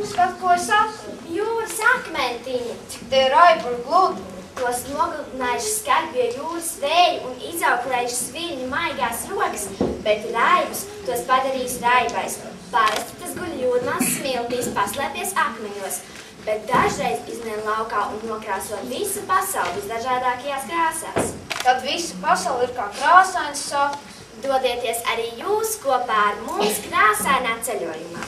Tad ko saka? Jūras akmentiņi. Cik tie raibi un gludi. Tos nogludinājuši skarbie jūras vēji un izauklējušas viļņu maigās rokas, bet raibus tos padarījis raibais. Parasti tas guļ jūrmās smiltīs, paslēpies akmeņos, bet dažreiz iznen laukā un nokrāso visu pasauli visdažādākajās krāsās. Tad visa pasaule ir kā krāsains saka. Dodieties arī jūs kopā ar mums krāsainā ceļojumā.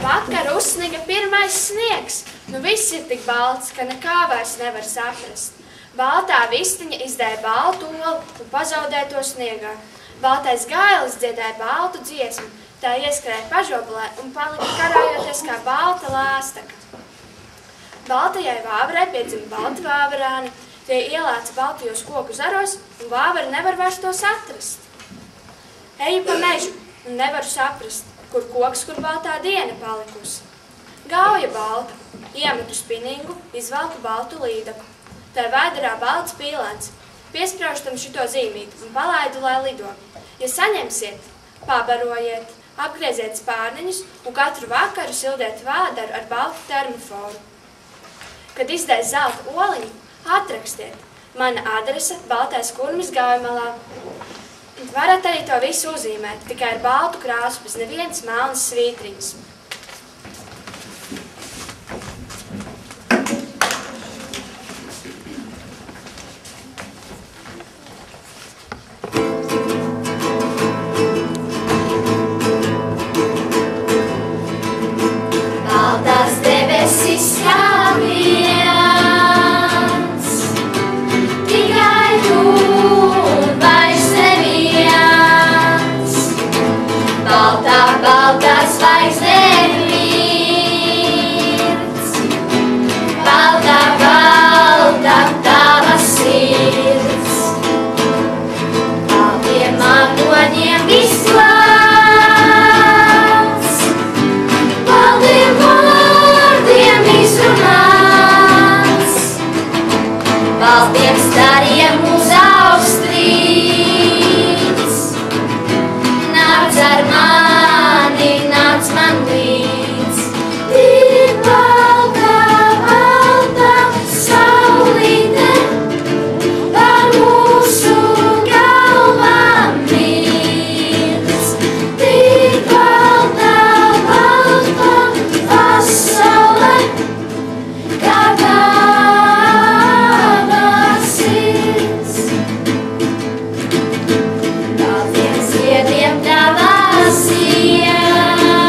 Vakar uzsniga pirmais sniegs, nu viss ir tik balts, ka nekā vairs nevar saprast. Baltā vistiņa izdēja baltu olu un pazaudēja to sniegā. Baltais gailis dziedāja baltu dziesmu, tā ieskrēja pažobalē un palika karājoties kā balta lāstaka. Baltajai vāverai piedzima balti vāverāni, tie ielāca baltajos koku zaros un vāveri nevar vairs tos atrast. Eju pa mežu un nevaru saprast, kur koks, kur baltā diena palikusi. Gauja balta, iemetu spiningu, izvalku baltu līdaku. Tā vēderā balts pīlēns, piespraužtam šito zīmīti un palaidu, lai lido. Ja saņemsiet, pabarojiet, apgrieziet spārniņus un katru vakaru sildiet vēderu ar baltu termoforu. Kad izdēs zelta oliņu, atrakstiet. Mana adrese Baltais kurmis Gaujamalā. Varat arī to visu uzzīmēt, tikai ar baltu krāsu, bez nevienas melnas svītriņas. Baltās debesis kā viens, tikai tu un vairs neviens. Baltā, baltā zvaigzne mirds, baltā, baltā tava sirds. Baltiem mākoņiem viss klāts, baltiem vārdiem izrunāts, baltiem stariem uz austrīts. Nāc ar mani, nāc man līdz, tik baltā, baltā saulīte par mūsu galvām mirds. Tik baltā, baltā pasaule, kā tava sirds. Baltiem ziediem tavā siena,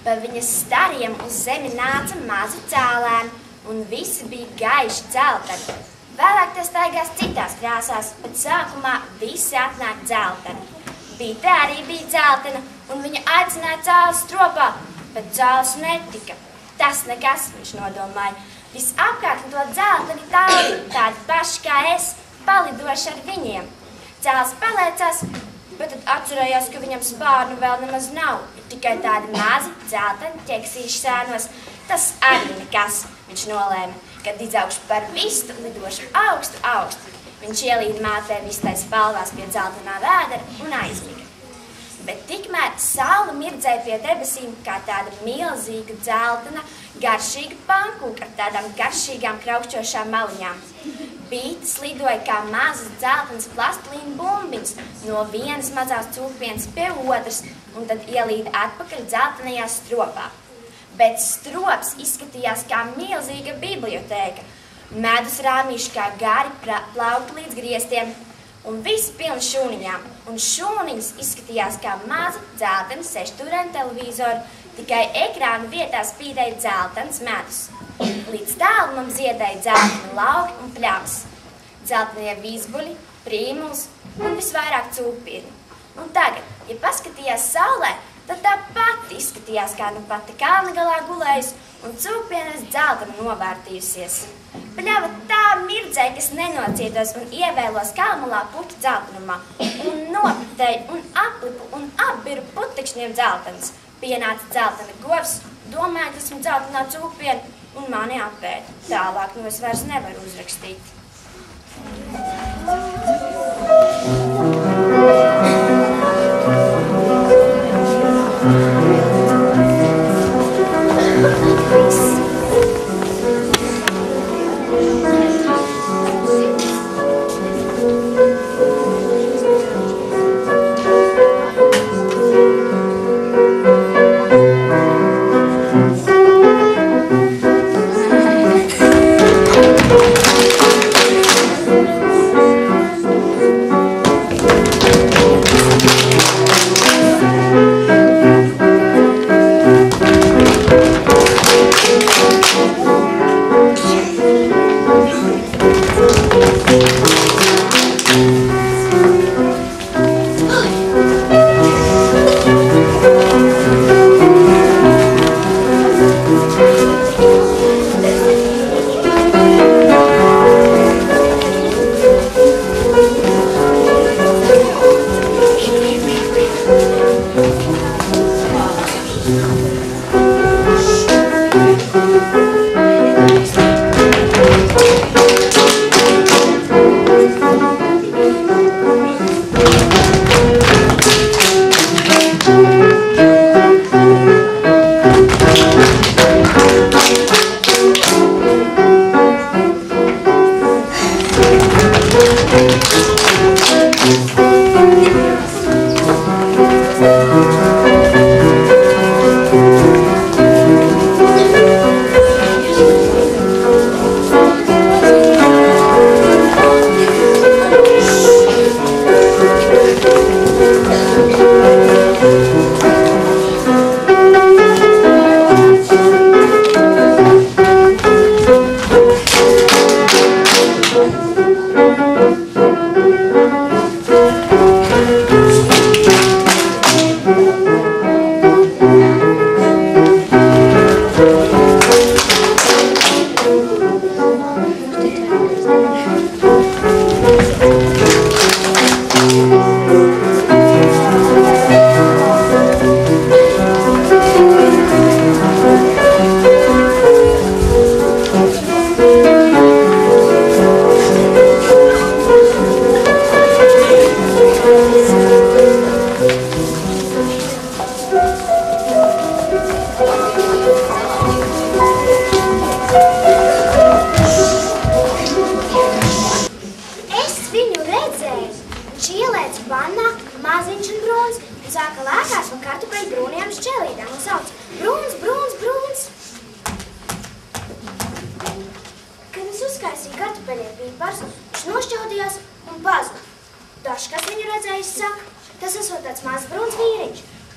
Pa viņas stariem uz zemi nāca mazi cēlēni, un visi bija gaiši dzelteni. Vēlāk tas staigās citās krāsās, bet sākumā visi atnāk dzelteni. Bite arī bija dzeltena, un viņa aicināja cēles stropā, bet cēles netika. Tas nekas, viņš nodomāja. Visapkārt to dzelteni tādi paši kā es, palidoši ar viņiem. Cēles paliecās, bet tad atcerējās, ka viņam spārnu vēl nemaz nav. Ir tikai tādi mazi dzelteni ķeksīši sēnos. Tas arī nekas, viņš nolēma, kad izaugšu par vistu, lidošu augstu. Viņš ielīda mātē vistai spalvās pie dzeltenā vēdera un aizmiga. Bet tikmēr saule mirdzēja pie debesīm kā tāda milzīga dzeltena, garšīga pankūka ar tādām garšīgām kraukšķošām maliņām. Bītes lidoja kā mazas dzeltenas plastilīna bumbiņas no vienas mazās cūkpienas pie otras un tad ielīda atpakaļ dzeltenajā stropā. Bet strops izskatījās kā milzīga bibliotēka, medus rāmīši kā gari plaukti līdz griestiem un visi pilni šūniņām. Un šūniņas izskatījās kā maza dzeltena sešstūraina televizora, tikai ekrāna vietā spīdēja dzeltens medus. Līdz tālumam ziedēja dzelteni lauki un pļavas, dzeltenie vizbuļi, prīmuls un visvairāk cūkpirni. Un tagad, ja paskatījās saulē, tad tā pati izskatījās kā nu pati kalna galā gulējusi un cūkpienes dzeltena novērtījusies. Pļava tā mirdzēja, kas nenocietos un ievēlos kalmulā puķu dzeltenumā un nopitēja un aplipu un apbiru putekšņiem dzeltenes. Pienāca dzeltena govs, domāja, ka esmu dzeltenā cūkpiena un mani apēda. Tālāk no es vairs nevaru uzrakstīt.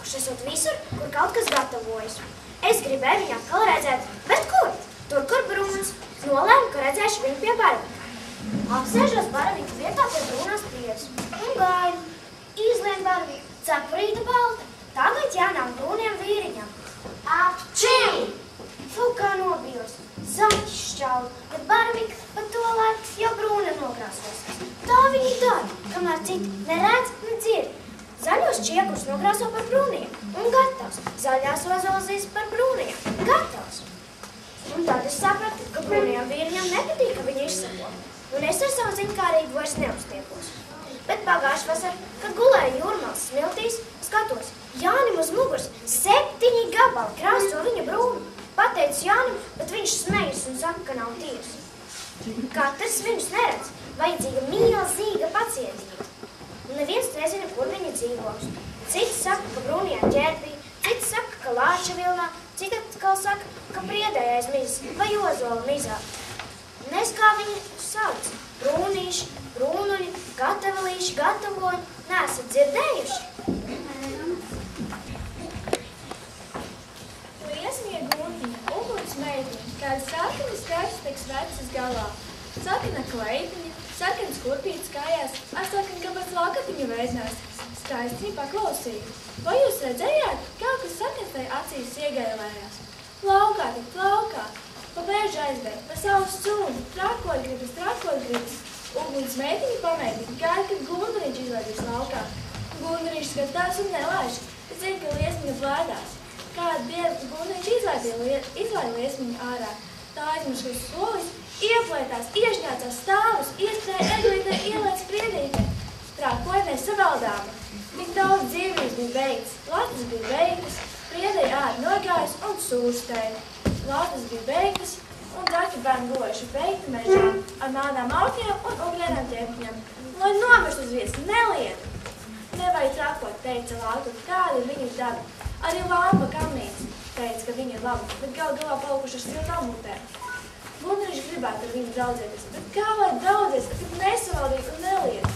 kurš esot visur, kur kaut kas gatavojas. Es gribēju viņu atkal redzēt, bet kur? Tur, kur Bruns. Nolēmu, ka redzēšu viņu pie Baravika. Apsēžos Baravika vietā pie Brunās pievas. Un gaidu. Izlien Baravika. Cepurīta balta. Tagad jānāk brūniem vīriņam. Apčī! Fu, kā nobijos. Zaķis šķauli, bet Baravika pa to laiku jau brūna nokrāsosies. Tā viņi dara, kamēr citi neredz, ne dzird. Zaļos čiekus nokrāso par brūniem un gatavs. Zaļās ozolzīs par brūniem. Gatavs. Un tad es sapratu, ka brūniem vīriņam nepatīk, ka viņi izsako. Un es ar savu ziņkārību vairs neuztiekos. Bet pagājuši vasar, kad gulēju Jūrmālas smiltīs, skatos, Jānim uz muguras 7 gabali krāso viņa brūnu. Pateicu Jānim, bet viņš smejas un saka, ka nav tiesa. Katrs viņus neredz, vajadzīga milzīga pacietība. Un neviens nezina, kur viņi dzīvos. Cits saka, ka brūnijā ķērpī, cits saka, ka lāča vilnā, cits atkal saka, ka priedēja aiz mizas vai ozola mizā. Nes kā viņi sauc. Brūnīši, brūnuļi, gatavalīši, gatavoļi. Neesat dzirdējuši? Liesmīga guntiņa, uguns meitiņa, kāda sarkana skaistas vecas galā. Sarkana kleitiņa, sarkans kurpītis kājās, ar sarkanu kāpēc lakatiņu veiznās. Skaistiņa paklausīja. Vai jūs redzējāt, kā kas sarkans tai acīs iegailējās? Plaukā, tik plaukā, pa bēžu aizvēr, pa savus cūni, trakoļgribas. Uguns meitiņa pamēģina, gaida, kad Gunduriņš izlaidīs laukā. Gunduriņš skatās un nelaiž, zina, ka liesmiņa blēdās. Kādu dienu Gunduriņš izlaida liesmiņu ārā. Tā aizmiršos solis, ieplētās, iešņācās stāvus, iestrēja eglītē, ielēc priedītē. Trakoļnē savaldāma. Tik daudz dzīvības bija beigts, latas bija beigtas, priedēja āri nogājas un sūstēja. Latas bija beigtas un zaķi bērni gulojuši beigti mežā ar melnām autiem un ugļainām ķepiņām. Lai nomirst uz vietas, neliet! Nevajag trakot, teica Lauta, kāda ir viņas daba. Arī Lampa kamnīca teica, ka viņa ir laba, bet gal galā palikuši ar siltām mutēm. Gunduriņš gribētu ar viņu draudzēties, bet kā lai draudzēs, kad nesavaldīt un neliet?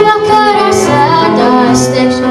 Vakarā sētā es teikšu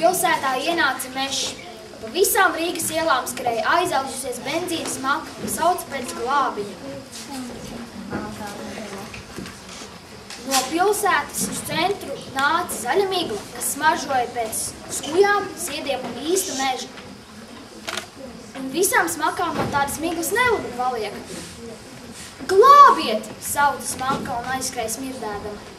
pilsētā ienāca mežs. Pa visām Rīgas ielām skrēja aizaugusies benzīna smaka, sauca pēc glābiņa. No pilsētas uz centru nāca zaļa migla, kas smaržoja pēc skujām, ziediem un īsta meža. Un visām smakām no tādas miglas nelumi paliek. Glābiet! Sauca smaka un aizskrēja smirdēdama.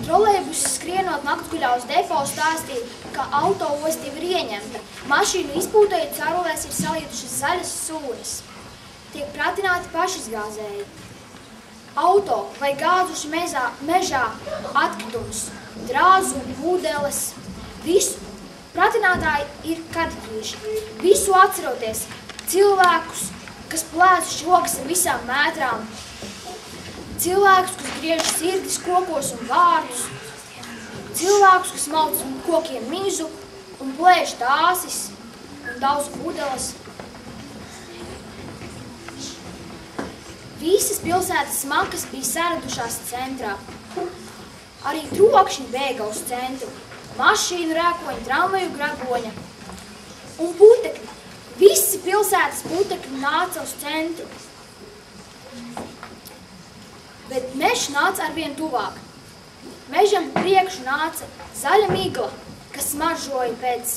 Trolejbusi skrienot naktguļā uz depo stāstīja, ka autoostība ir ieņemta. Mašīnu izpūtēju cārulēs ir salietušas zaļas sūnas. Tiek pratināti pašizgāzēji. Auto vai gāzuši mežā atkritumus, drāzu, būdeles, visu. Pratinātāji ir kadiķīši. Visu atceroties. Cilvēkus, kas plēsuši ogas ar visām mētrām. Cilvēkus, kas griež sirdis kokos un vārdus. Cilvēkus, kas mauc kokiem mizu un plēš tāsis un daudz būdeles. Visas pilsētas smakas bija saradušās centrā. Arī trokšņi bēga uz centru. Mašīnu rēkoņi, tramvaju gragoņa un putekļi. Visi pilsētas putekļi nāca uz centru. Bet mežs nāca arvien tuvāk. Mežam priekšu nāca zaļa migla, kas smaržoja pēc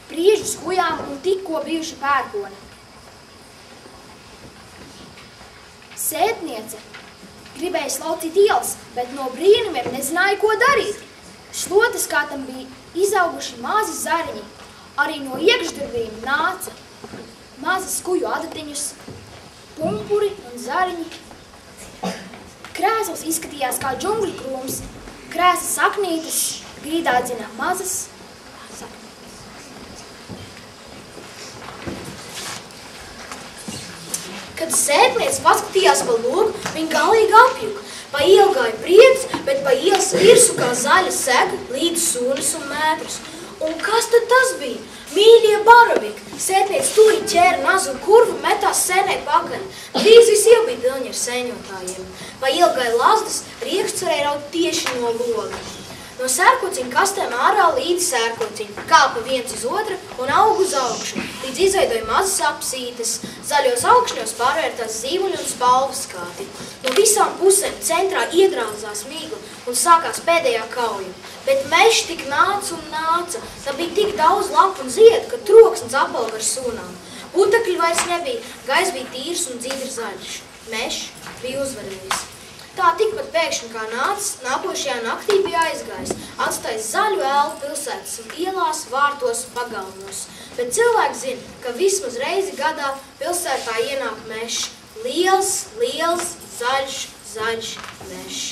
priežu skujām un tikko bijuša pērkona. Sētniece gribēja slaucīt ielas, bet no brīnumiem nezināja, ko darīt. Šlotes kātam bija izauguši mazi zariņi. Arī no iekšdurvīm nāca mazi skuju adatiņus, pumpuri un zariņi. Krēsls izskatījās kā džungļu krūms. Krēsla saknītes grīdā dzina mazas saknītes. Kad sētniece paskatījās pa logu, viņa galīgi apjuka. Pa ielu gāja prieks, bet pa ielas virsu kā zaļa sega līdz sūnas un mētras. Un kas tad tas bija? Mīļie baraviki! Sētniece tūlīt ķēra nazu un kurvu metās sēnei pakaļ. Drīz visi jau bija pilņi ar sēņotājiem. Pa ielu gāja lazdas, rieksts varēja raut tieši no loga. No sērkociņa kastēm ārā līdz sērkociņa, kāpa viens uz otru un aug uz augšu, līdz izveidoja mazas apsītes, zaļos augšņos pārvērtās zīmuļi un spalvas skāti. No visām pusēm centrā iedrauzās migla un sākās pēdējā kauja. Bet mežs tik nāca un nāca, tā bija tik daudz lapu un ziedu, ka troksnis apauga ar sūnām. Putekļi vairs nebija, gaiss bija tīrs un dzidri zaļš. Mežs bija uzvarējis. Tā tikpat pēkšņi kā nācis, nākošajā naktī bija aizgājis, atstājis zaļu ēlu pilsētas un ielās, vārtos, pagalmos. Bet cilvēki zina, ka vismaz reizi gadā pilsētā ienāk mežs. Liels, liels, zaļš, zaļš mežs.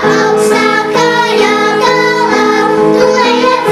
Augstā kājā galā, tu lejies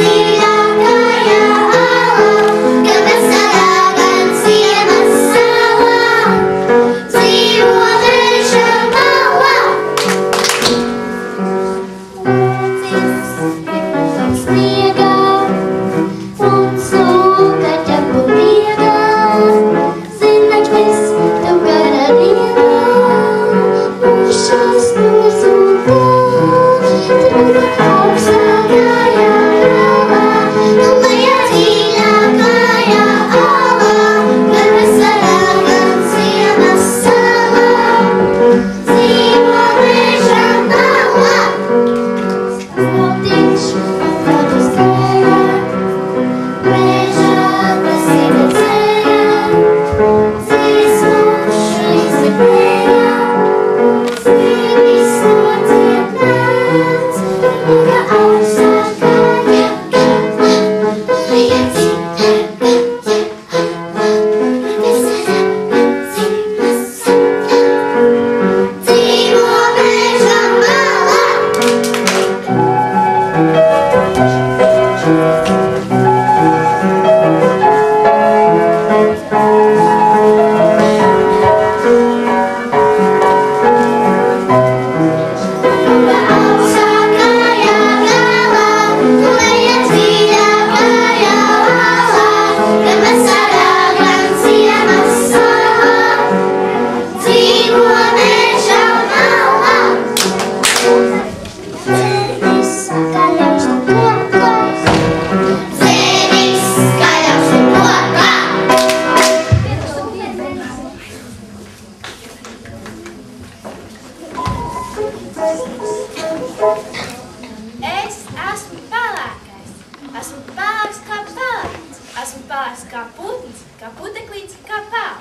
baltīts, kā puteklīts, kā pēl.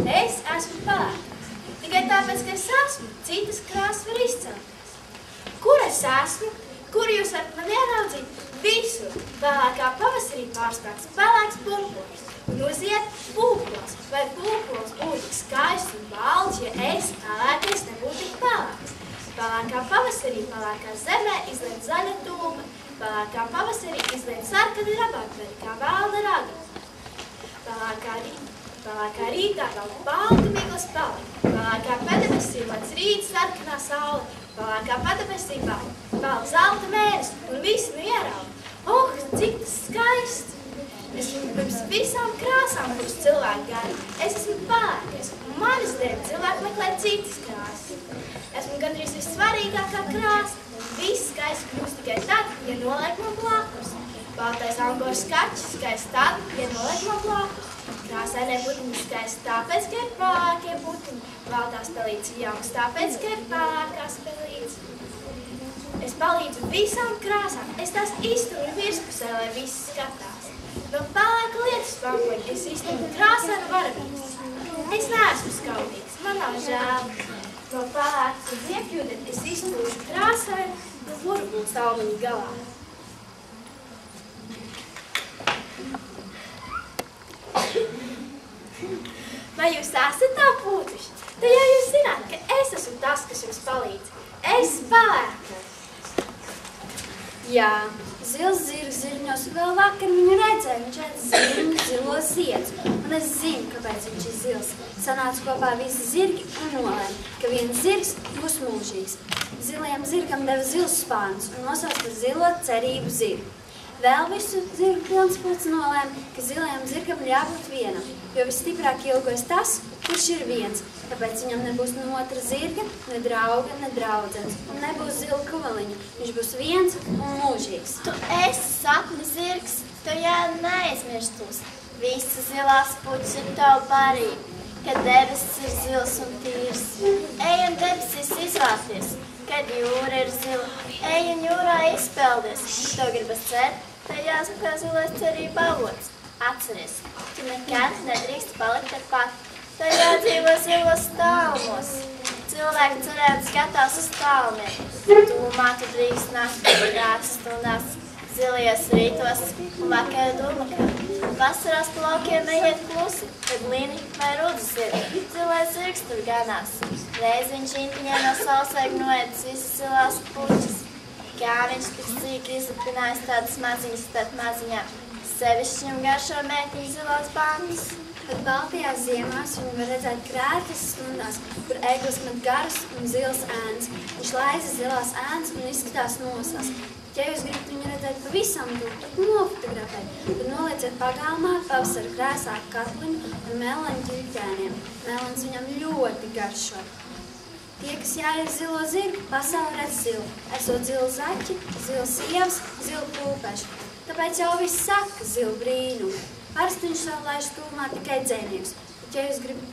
Es esmu pelēkais. Tikai tāpēc, ka es esmu, citas krāsas var izcelties. Kur es esmu? Kur jūs varat man ieraudzīt? Visur. Pelēkā pavasarī pārspēks pelēks pulkos. Un uziet pulkos. Vai pulkos būtu tik skaists un balts, ja es pelēkais nebūtu tik pelēks? Pelēkā pavasarī pelēkā zemē izliet zaļa tūba. Pelēkā pavasarī izliet sarkani rabatveri, kā vēlna raga. Pelēkā rītā vēl balti miglas paliek. Pelēkā padebesī lec rīt sarkanā saule. Pelēkā padebesī vēl zelta mēnesis un visi nu ieraud. Cik tas skaists! Es pirms visām krāsām, kuras cilvēki gana, es esmu pelēkais, un manis dēļ cilvēki meklē citas krāsas. Esmu gandrīz vissvarīgākā krāsa, un viss skaists kļūst tikai tad, ja noliek man blakus. Baltais angors skačs skaists tad, ja noliek man blakus. Krāsainē putiņi skaisti tāpēc, ka ir pelēkie putiņi. Baltās pelītes ir jauks tāpēc, ka ir pelēkās pelītes. Es palīdzu visām krāsām. Es tās iztumju virspusē, lai viss skatās. No pelēka lietas pampoļa es iztumju krāsainu varavīgs. Es neesmu skaudīgs, man nav žēl. No pelēkas un iekļūdēt es iztumju krāsainu burbuļu salmiņu galā. Vai jūs esat tā putuši? Tad jau jūs zināt, ka es esmu tas, kas jums palīdz. Es pelēkais. Jā, zils zirgs zirņos, vēl vakar viņu redzēju, viņš ēd zirņu zilo ziedus. Un es zinu, kāpēc viņš ir zils. Sanāca kopā visi zirgi un nolēma, ka viens zirgs būs mūžīgs. Zilajam zirgam deva zils spārnus un nosauca par zilo cerību zirgu. Vēl visu zirgu pilnspulci nolēma, ka zilajam zirgam jābūt vienam, jo visstiprāk ilgojas tas, kurš ir viens. Tāpēc viņam nebūs ne otra zirga, ne drauga, ne draudzenes, un nebūs zila kuvaliņa. Viņš būs viens un mūžīgs. Tu esi sapņu zirgs, tu jau neaizmirstos. Visas zilās puķis ir tavu barību, kad debesis ir zils un tīrs. Ejam debesīs izvākties, kad jūra ir zila. Ejam jūrā izpeldies. Tev gribas cert, tad jāsaka zilais cerība avots. Atceries, tu nekad nedrīkst palikt ar pati. Tev jādzīvo zilos tālumos. Cilvēki cerēt skatās uz tālumiem. Tūmā tu drīkst nākt rātas stundās, zilies rītos un vakar dūmakā. Vasarās pa laukiem ejiet klusi, kad lini vai rudus ir. Zilais zirgs tur ganās. Reiz viņš intiņā no saulsēga noēdis visas zilās puķis. Kā viņš tik sīki izlipinājis tādas maziņas starp maziņām. Sevišķi viņam garšo mētiņu zilās bandas. Pat baltajās ziemās viņu var redzēt krērtas stundās, kur eglis met garas un zils ēns. Viņš laiza zilās ēns un izskatās nosās. Ja jūs gribat viņu redzēt pavisam tuvu, tad nofotografēt, tad nolieciet pagalmā pavasara krēsā katliņu ar meleņu ķirķēniem. Melens viņam ļoti garšo. Tie, kas jāiet zilo zirgu, pasauli redz zilu. Esot zilu zaķi, zilu sievas, zilu pulpeši. Tāpēc jau viss saka zilu brīnumu. Parasti viņš savu laiž tūmā tikai dzēniekus. Bet, ja jūs gribat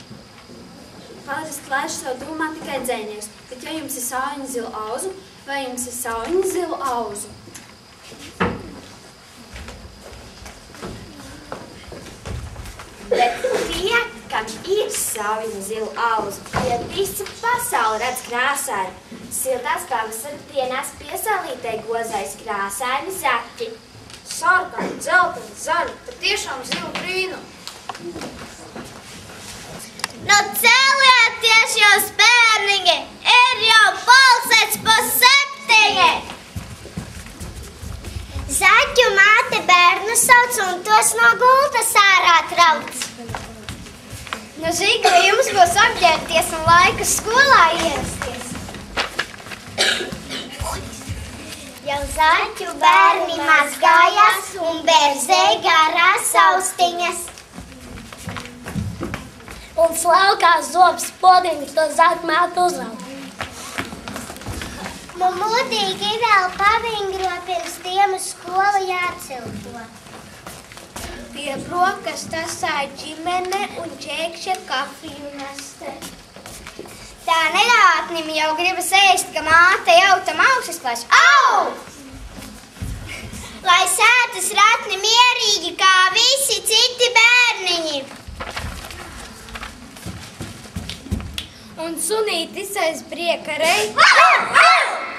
parasti laiž savu tūmā tikai dzēniekus, bet, ja jums ir sauņa zilu auzu, vai jums ir sauņa zilu auzu? Bet tie, kam ir sauņa zilu auzu, ja visu pasauli redz krāsaini, siltās pavasara dienās piesaulītei gozais krāsaini zaķi. Sarkani, dzelteni, zaļi, patiešām zilu brīnumu. Nu celieties jūs, bērniņi, ir jau pulkstens pa 7. Zaķu māte bērnu sauc un tos no gultas ārā trauc. Nu, Zigli, jums būs apģērbties un laiku skolā ierasties. Jau zaķu bērni mazgājās un bērzēja garās austiņas. Un slaukās zobs podiņu to zaķu mātu uzrauga. Modīgi vēl pavingro pirms tiem uz skolu jāatsilto. Pie brokasta sāja ģimene un ķēkšķa kafiju neste. Tā nelātnim jau gribas ēst, ka māte jau tam ausis plēš. Au! lai sētas ratni mierīgi kā visi citi bērniņi. Un sunītis aiz prieka rej,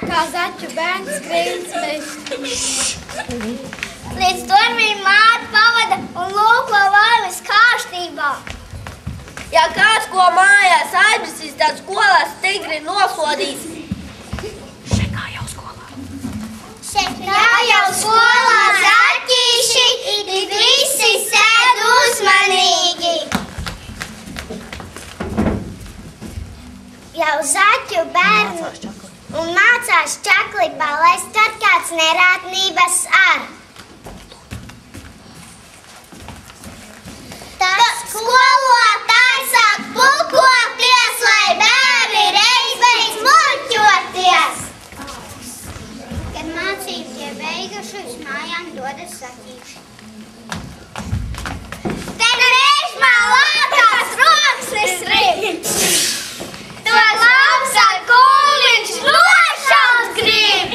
kā zaķu bērns grīnsmēs. Līdz durvīm māte pavada un lūko laimes kārstībā. Ja kāds ko mājās aizmirsīs, tad skolā stingri nosodīs. Šekā jau skolā zaķīši, it visi sēd uzmanīgi. Jau zaķu bērni un mācās čaklībā, lai tad kāds nerātnības ar. Tas skolotājs sāk pulkoties, lai bērni reiz beidz muļķoties. Kad mācības ir beigušas, mājām dodas zaķīši. Te reizmā lākās roksnes rīt. To labs ar kūliņš nošaut grib.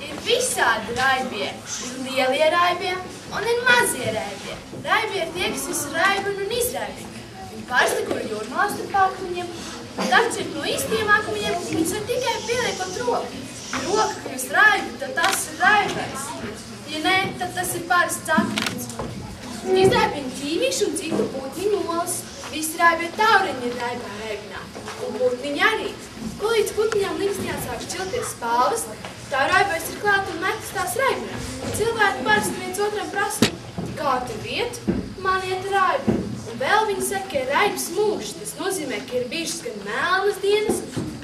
Ir visādi raibie. Ir lielie raibie un ir mazie raibie. Raibie ir tie, kas visu raibina un izraibina. Viņi pārsliko jūrmalā starp akmeņiem. Dažķiet no īstiem akmeņiem, viņus var tikai pieliekot roku. Ja roka kļūst raiba, tad tas ir raibais. Ja nē, tad tas ir parasts akmens. Izraibina ķīvīšu un citu putniņu olas. Visi raibie tauriņi ir raibā raibināti. Un putniņi arī. Ko līdz putniņām līksnijā sāk šķilties spalvas, tā raibais ir klāt un metas tās raibināt. Cilvēki parasti viens otram prasa, kā tev iet, man iet raibi. Un vēl viņi saka, ka ir raibs mūžs. Tas nozīmē, ka ir bijušas gan melnas dienas,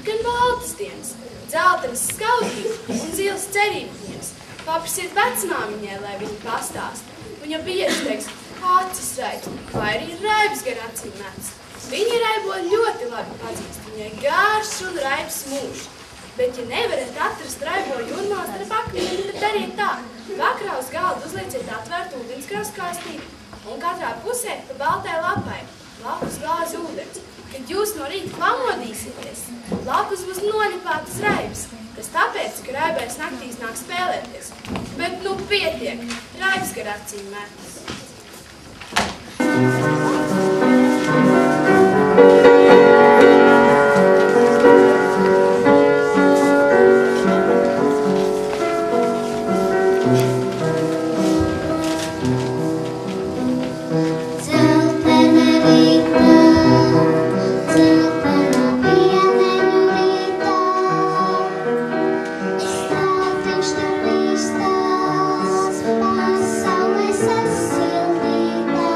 gan baltas dienas. Dzeltenas skaudības un zilas cerības dienas. Paprasiet vecmāmiņai, lai viņi pastāst. Viņa bieži teiks, acis raibs, vai arī raibs gan acīm metas. Viņa raibo ļoti labi pazīst, viņai garš un raibs mūžs. Bet, ja nevarat atrast raibo jūrmalā starp akmeņiem, tad dariet tā. Vakarā uz galda uzlieciet atvērtu ūdenskrāsu kastīti un katrā pusē pa baltai lapai blakus glāzi ūdens. Kad jūs no rīta pamodīsieties, blakus būs noļipātas raibs. Tas tāpēc, ka raibais naktīs nāk spēlēties. Bet nu pietiek, raibs gar acīm metas. Pasaules siltībā.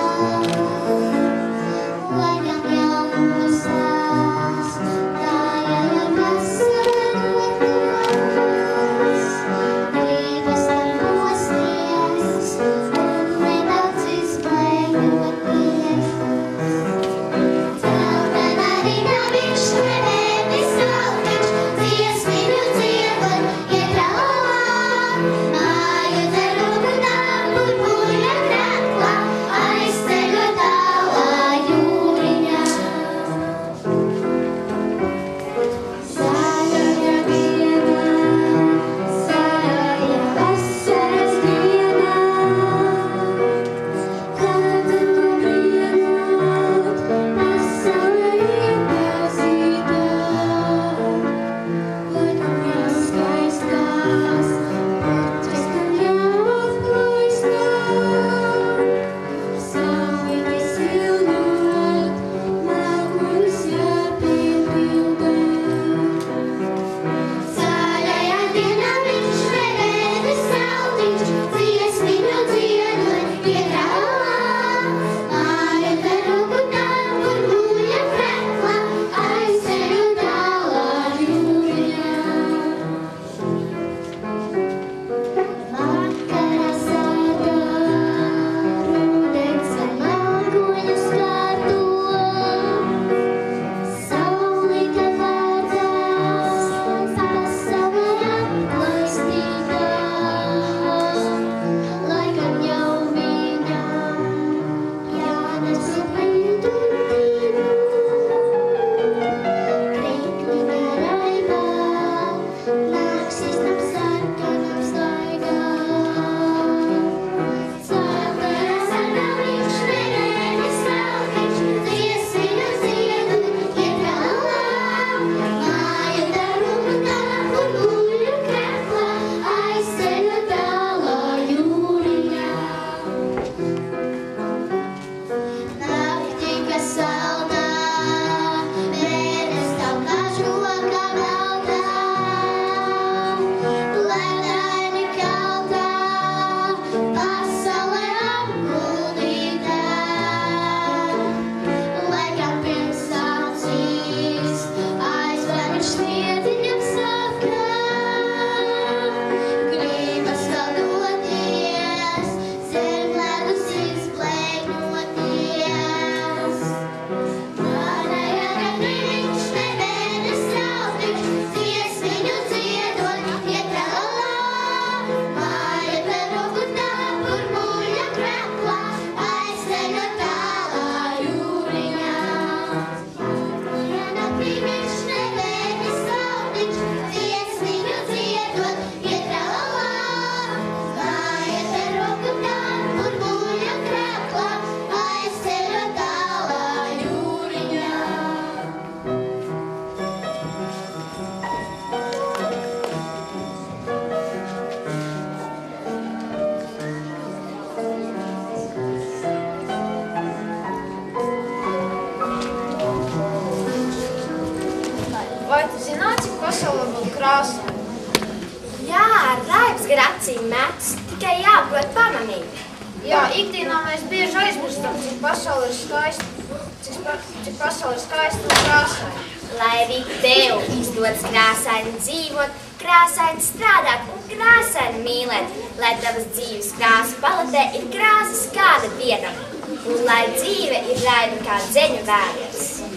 gar acīm metas, tikai jāprot pamanīt. Jā, ikdienā mēs bieži aizmirstam, cik pasaule ir skaista, cik pasaule ir skaista un krāsaina. Lai arī tev izdodas krāsaini dzīvot, krāsaini strādāt un krāsaini mīlēt, lai tavas dzīves krāsu paletē ir krāsas kāda vienam, un lai dzīve ir raiba kā dzeņu vēriens.